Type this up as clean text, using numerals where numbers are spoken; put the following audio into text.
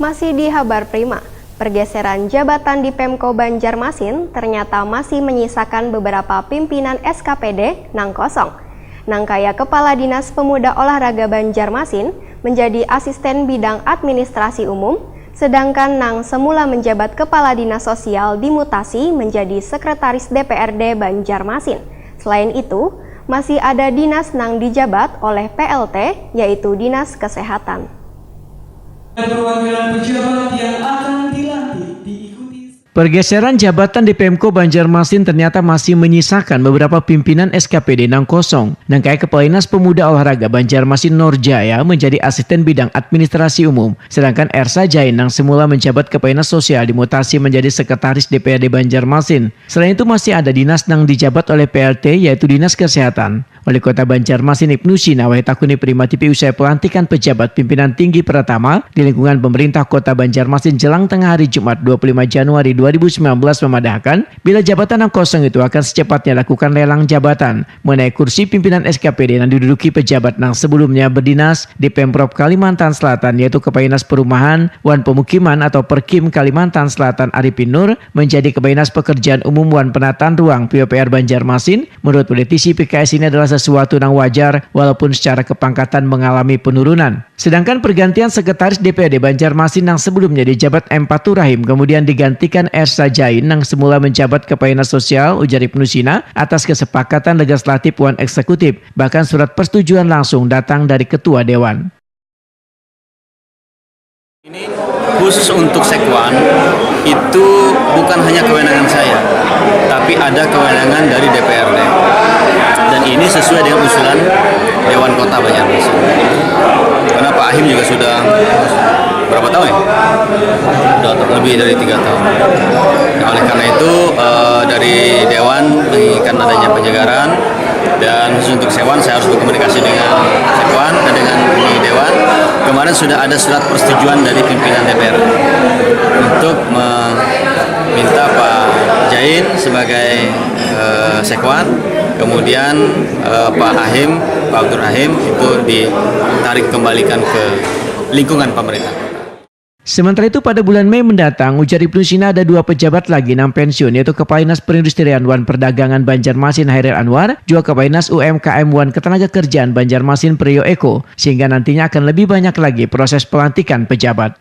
Masih di Kabar Prima, pergeseran jabatan di Pemko Banjarmasin ternyata masih menyisakan beberapa pimpinan SKPD nang kosong. Nang kaya Kepala Dinas Pemuda Olahraga Banjarmasin menjadi asisten bidang administrasi umum, sedangkan nang semula menjabat Kepala Dinas Sosial dimutasi menjadi Sekretaris DPRD Banjarmasin. Selain itu, masih ada dinas nang dijabat oleh PLT, yaitu Dinas Kesehatan. Perwakilan pejabat yang akan dilantik diikuti. Pergeseran jabatan di Pemko Banjarmasin ternyata masih menyisakan beberapa pimpinan SKPD nang kosong. Nangkai Kepala Dinas Pemuda Olahraga Banjarmasin Norjaya menjadi asisten bidang administrasi umum, sedangkan Ersa Jain nang semula menjabat Kepala Dinas Sosial dimutasi menjadi Sekretaris DPRD Banjarmasin. Selain itu masih ada dinas nang dijabat oleh PLT, yaitu Dinas Kesehatan. Wali Kota Banjarmasin Ibnu Sina Wahitakuni Prima TV usai pelantikan pejabat pimpinan tinggi pertama di lingkungan pemerintah Kota Banjarmasin jelang tengah hari Jumat 25 Januari 2019 memadahkan bila jabatan yang kosong itu akan secepatnya lakukan lelang jabatan mengenai kursi pimpinan SKPD yang diduduki pejabat yang sebelumnya berdinas di Pemprov Kalimantan Selatan, yaitu Kepala Dinas Perumahan, Wan Pemukiman atau Perkim Kalimantan Selatan Arifin Nur menjadi Kepala Dinas Pekerjaan Umum Wan Penataan Ruang PUPR Banjarmasin. Menurut politisi PKS ini adalah sesuatu yang wajar walaupun secara kepangkatan mengalami penurunan. Sedangkan pergantian Sekretaris DPRD Banjarmasin yang sebelumnya dijabat M. Paturahim kemudian digantikan Ersa Jain yang semula menjabat Kepala Dinas Sosial, ujar Ibnu Sina, atas kesepakatan legislatif Wan Eksekutif. Bahkan surat persetujuan langsung datang dari Ketua Dewan. Ini khusus untuk Sekwan itu bukan hanya kewenangan saya, tapi ada kewenangan dari DPRD. Dan ini sesuai dengan usulan Dewan Kota Banjarmasin. Karena Pak Ahim juga sudah berapa tahun ya? Sudah lebih dari 3 tahun. Nah, oleh karena itu dari Dewan menginginkan adanya penyegaran, dan khusus untuk Sekwan saya harus berkomunikasi dengan Sekwan dan dengan Dewan. Kemarin sudah ada surat persetujuan dari pimpinan DPR untuk meminta Pak Jain sebagai Sekwan, kemudian Pak Ahim, Pak Abdur Rahim itu ditarik kembalikan ke lingkungan pemerintah. Sementara itu pada bulan Mei mendatang, ujar Ibnu Sina ada 2 pejabat lagi yang pensiun, yaitu Kepala Dinas Perindustrian Wan Perdagangan Banjarmasin Hairil Anwar, juga Kepala Dinas UMKM Wan Ketenagakerjaan Banjarmasin Priyo Eko, sehingga nantinya akan lebih banyak lagi proses pelantikan pejabat.